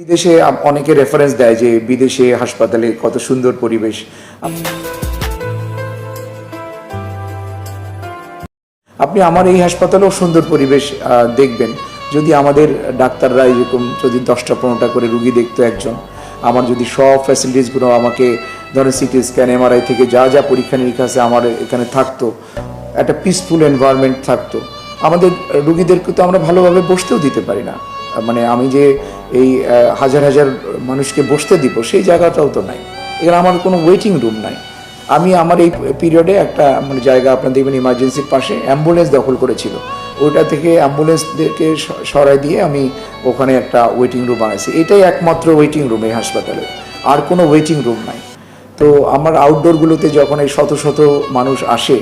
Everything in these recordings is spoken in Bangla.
বিদেশে অনেকে রেফারেন্স দেয় যে বিদেশে হাসপাতালে কত সুন্দর পরিবেশ। আপনি আমার এই হাসপাতালেও সুন্দর পরিবেশ দেখবেন যদি আমাদের ডাক্তাররা এরকম যদি 10টা-15টা করে রুগী দেখতো একজন, আমার যদি সব ফ্যাসিলিটিসগুলো আমাকে ধরেন সিটি স্ক্যান এমআরআই থেকে যা যা পরীক্ষা নিরীক্ষা আছে আমার এখানে থাকতো, একটা পিসফুল এনভায়রনমেন্ট থাকতো, আমাদের রুগীদেরকে তো আমরা ভালোভাবে বসতেও দিতে পারি না। মানে আমি যে এই হাজার হাজার মানুষকে বসতে দিব সেই জায়গাটাও তো নাই। এখানে আমার কোনো ওয়েটিং রুম নাই। আমি আমার এই পিরিয়ডে একটা মানে জায়গা আপনার দেখবেন ইমার্জেন্সির পাশে অ্যাম্বুলেন্স দখল করেছিল, ওইটা থেকে অ্যাম্বুলেন্সদেরকে সরাই দিয়ে আমি ওখানে একটা ওয়েটিং রুম বানাইছি। এটাই একমাত্র ওয়েটিং রুম এই হাসপাতালে, আর কোনো ওয়েটিং রুম নাই। তো আমার আউটডোরগুলোতে যখন এই শত শত মানুষ আসে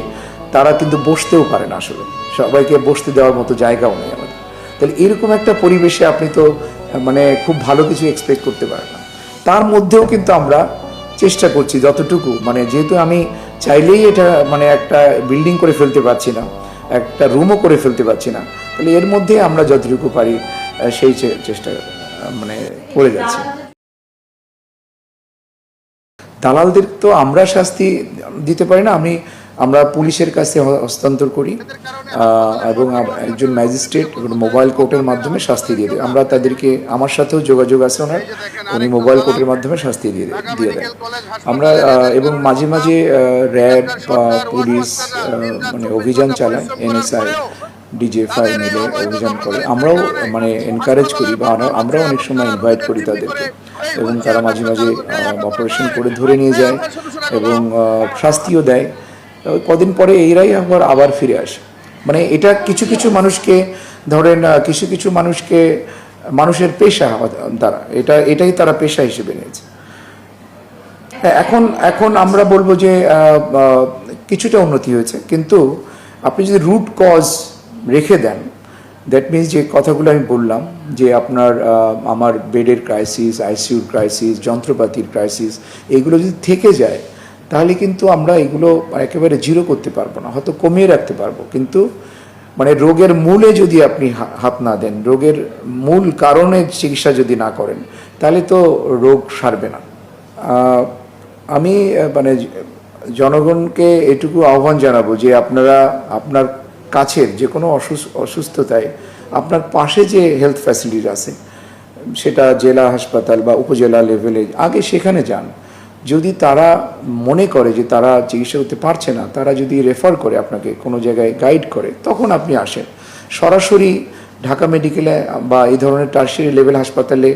তারা কিন্তু বসতেও পারে না, আসলে সবাইকে বসতে দেওয়ার মতো জায়গাও নেই আমাদের। তাহলে এরকম একটা পরিবেশে আপনি তো মানে খুব ভালো কিছু এক্সপেক্ট করতে পারেন না। তার মধ্যেও কিন্তু আমরা চেষ্টা করছি যতটুকু, মানে যেহেতু আমি চাইলেই এটা মানে একটা বিল্ডিং করে ফেলতে পারছি না, একটা রুমও করে ফেলতে পারছি না, তাহলে এর মধ্যে আমরা যতটুকু পারি সেই চেষ্টা মানে করে যাচ্ছি। দালালদের তো আমরা শাস্তি দিতে পারি না, আমরা পুলিশের কাছে হস্তান্তর করি এবং একজন ম্যাজিস্ট্রেট মোবাইল কোর্টের মাধ্যমে শাস্তি দিয়ে দেয়। আমরা তাদেরকে, আমার সাথেও যোগাযোগ আছে ওনার, উনি মোবাইল কোর্টের মাধ্যমে শাস্তি দিয়ে দেয় আমরা। এবং মাঝে মাঝে র্যাব বা পুলিশ মানে অভিযান চালায়, এনএসআই ডিজিএফআই মিলে অভিযান করে, আমরাও মানে এনকারেজ করি বা আমরাও অনেক সময় ইনভাইট করি তাদেরকে, এবং তারা মাঝে মাঝে অপারেশন করে ধরে নিয়ে যায় এবং শাস্তিও দেয়। কদিন পরে এইরাই আবার ফিরে আসে। মানে এটা কিছু কিছু মানুষকে ধরেন, কিছু কিছু মানুষকে মানুষের পেশা তারা এটাই তারা পেশা হিসেবে নিয়েছে। হ্যাঁ, এখন আমরা বলবো যে কিছুটা উন্নতি হয়েছে, কিন্তু আপনি যদি রুট কজ রেখে দেন, দ্যাট মিনস যে কথাগুলো আমি বললাম যে আপনার আমার বেডের ক্রাইসিস, আইসিইউর ক্রাইসিস, যন্ত্রপাতির ক্রাইসিস, এগুলো যদি থেকে যায় তাহলে কিন্তু আমরা এগুলো একেবারে জিরো করতে পারবো না, হয়তো কমিয়ে রাখতে পারবো, কিন্তু মানে রোগের মূলে যদি আপনি হাত না দেন, রোগের মূল কারণে চিকিৎসা যদি না করেন, তাহলে তো রোগ সারবে না। আমি মানে জনগণকে এটুকু আহ্বান জানাবো যে আপনারা আপনার কাছের যে কোনো অসুস্থতায় আপনার পাশে যে হেলথ ফ্যাসিলিটি আছে, সেটা জেলা হাসপাতাল বা উপজেলা লেভেলে, আগে সেখানে যান। যদি তারা মনে করে যে তারা চিকিৎসা করতে পারছে না, তারা যদি রেফার করে আপনাকে কোনো জায়গায় গাইড করে, তখন আপনি আসেন। সরাসরি ঢাকা মেডিকেলে বা এই ধরনের টারশিয়ারি লেভেল হাসপাতালে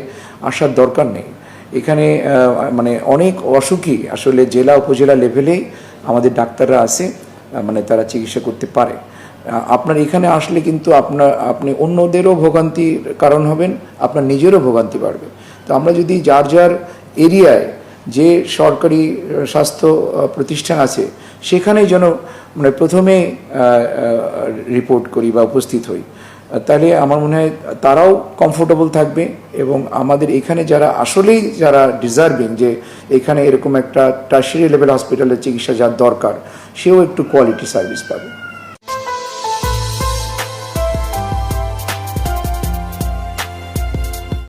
আসার দরকার নেই। এখানে মানে অনেক অসুখী আসলে জেলা উপজেলা লেভেলেই আমাদের ডাক্তাররা আছে, মানে তারা চিকিৎসা করতে পারে। আপনার এখানে আসলে কিন্তু আপনি অন্যদেরও ভোগান্তির কারণ হবেন, আপনার নিজেরও ভোগান্তি বাড়বে। তো আমরা যদি যার যার এরিয়ায় যে সরকারি স্বাস্থ্য প্রতিষ্ঠান আছে সেখানেই যেন মানে প্রথমে রিপোর্ট করি বা উপস্থিত হই, তাহলে আমার মনে হয় তারাও কমফোর্টেবল থাকবে, এবং আমাদের এখানে যারা ডিজার্ভিং যে এখানে এরকম একটা টারশিয়ারি লেভেল হসপিটালের চিকিৎসা যার দরকার, সেও একটু কোয়ালিটি সার্ভিস পাবে।